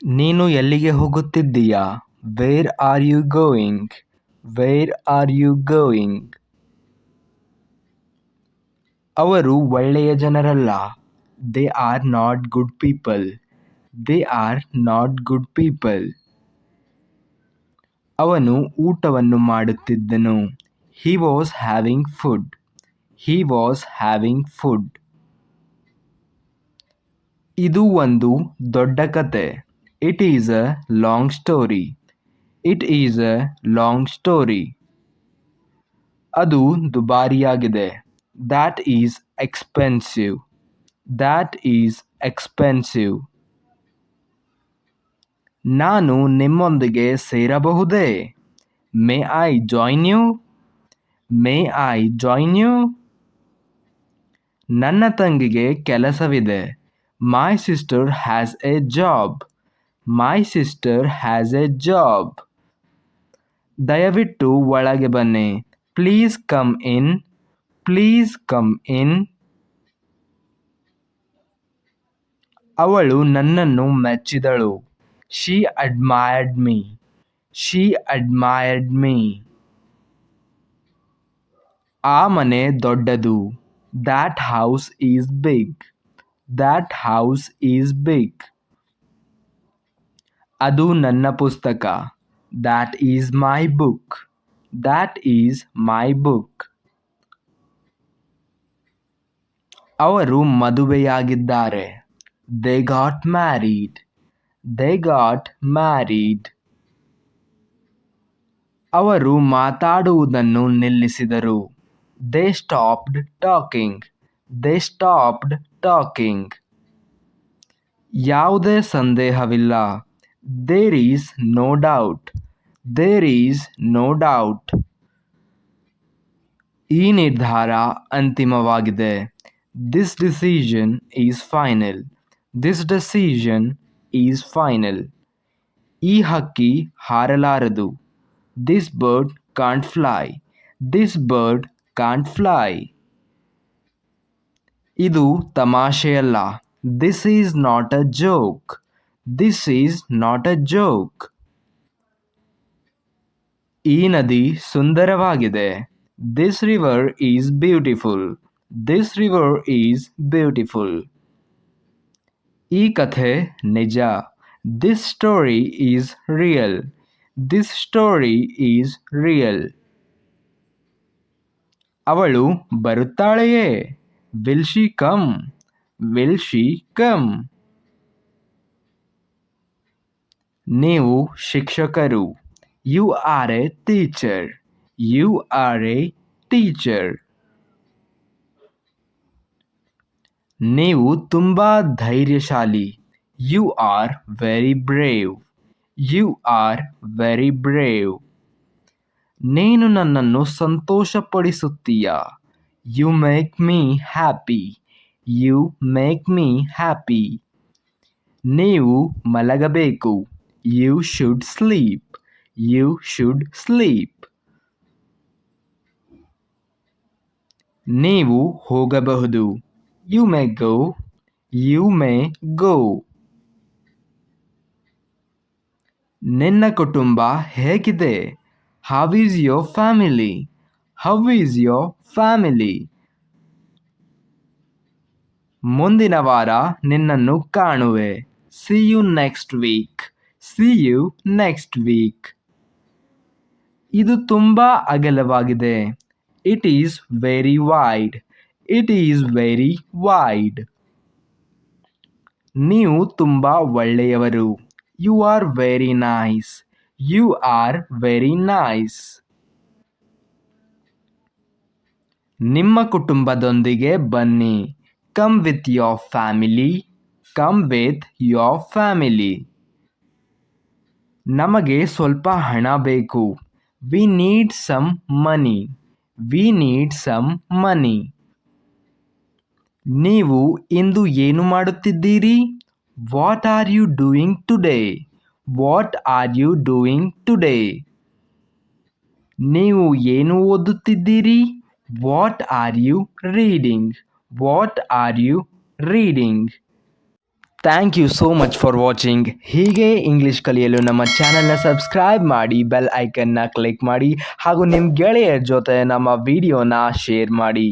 ನೀನು ಎಲ್ಲಿಗೆ ಹೋಗುತ್ತಿದ್ದೀಯಾ? Where are you going? Where are you going? ಅವರು ಒಳ್ಳೆಯ ಜನರಲ್ಲ. They are not good people. They are not good people. ಅವನು ಊಟವನ್ನು ಮಾಡುತ್ತಿದ್ದನು. He was having food. He was having food. ಇದು ಒಂದು ದೊಡ್ಡ ಕತೆ. It is a long story. It is a long story. ಅದು ದುಬಾರಿಯಾಗಿದೆ. That is expensive. That is expensive. ನಾನು ನಿಮ್ಮೊಂದಿಗೆ ಸೇರಬಹುದೇ? May I join you? May I join you? ನನ್ನ ತಂಗಿಗೆ ಕೆಲಸವಿದೆ. My sister has a job. My sister has a job. ದಯವಿಟ್ಟು ಒಳಗೆ ಬನ್ನಿ. Please come in. Please come in. ಅವಳು ನನ್ನನ್ನು ಮೆಚ್ಚಿದಳು. She admired me. She admired me. ಆ ಮನೆ ದೊಡ್ಡದು. That house is big. That house is big. ಅದು ನನ್ನ ಪುಸ್ತಕ. That is my book. That is my book. ಅವರು ಮದುವೆಯಾಗಿದ್ದಾರೆ. They got married. They got married. ಅವರು ಮಾತಾಡುವುದನ್ನು ನಿಲ್ಲಿಸಿದರು. They stopped talking. They stopped talking. ಯಾವುದೇ ಸಂದೇಹವಿಲ್ಲ. There is no doubt. There is no doubt. ಈ ನಿರ್ಧಾರ ಅಂತಿಮವಾಗಿದೆ. This decision is final. This decision is final. ಈ ಹಕ್ಕಿ ಹಾರಲಾರದು. This bird can't fly. This bird can't fly. ಇದು ತಮಾಷೆಯಲ್ಲ. This is not a joke. This is not a joke. ಈ ನದಿ ಸುಂದರವಾಗಿದೆ. This river is beautiful. This river is beautiful. ಈ ಕಥೆ ನಿಜ. This story is real. This story is real. ಅವಳು ಬರುತ್ತಾಳೆಯೇ? Will she come? Will she come? ನೀವು ಶಿಕ್ಷಕರು. You are a teacher. You are a teacher. ನೀವು ತುಂಬಾ ಧೈರ್ಯಶಾಲಿ. You are very brave. You are very brave. ನೀನು ನನ್ನನ್ನು ಸಂತೋಷಪಡಿಸುತ್ತೀಯಾ? You make me happy. You make me happy. ನೀವು ಮಲಗಬೇಕು. You should sleep. You should sleep. ನೀವು ಹೋಗಬಹುದು. You may go. You may go. ನಿನ್ನ ಕುಟುಂಬ ಹೇಗಿದೆ? How is your family? How is your family? ಮುಂದಿನ ವಾರ ನಿನ್ನನ್ನು ಕಾಣುವೆ. See you next week. C you next week. ಇದು ತುಂಬಾ ಅಗಲವಾಗಿದೆ. It is very wide. It is very wide. ನೀವು ತುಂಬ ಒಳ್ಳೆಯವರು. You are very nice. You are very nice. ನಿಮ್ಮ ಕುಟುಂಬದೊಂದಿಗೆ ಬನ್ನಿ. Come with your family. Come with your family. ನಮಗೆ ಸ್ವಲ್ಪ ಹಣ ಬೇಕು. We need some money. We need some money. ನೀವು ಇಂದು ಏನು ಮಾಡುತ್ತಿದ್ದೀರಿ? What are you doing today? What are you doing today? ನೀವು ಏನು ಓದುತ್ತಿದ್ದೀರಿ? What are you reading? What are you reading? Thank you so much for watching. ಹೀಗೆ English ಕಲಿಯಲು ನಮ್ಮ ಚಾನಲ್ನ ಸಬ್ಸ್ಕ್ರೈಬ್ ಮಾಡಿ, ಬೆಲ್ ಐಕನ್ನ ಕ್ಲಿಕ್ ಮಾಡಿ ಹಾಗೂ ನಿಮ್ಮ ಗೆಳೆಯರ ಜೊತೆ ನಮ್ಮ ವಿಡಿಯೋನ ಶೇರ್ ಮಾಡಿ.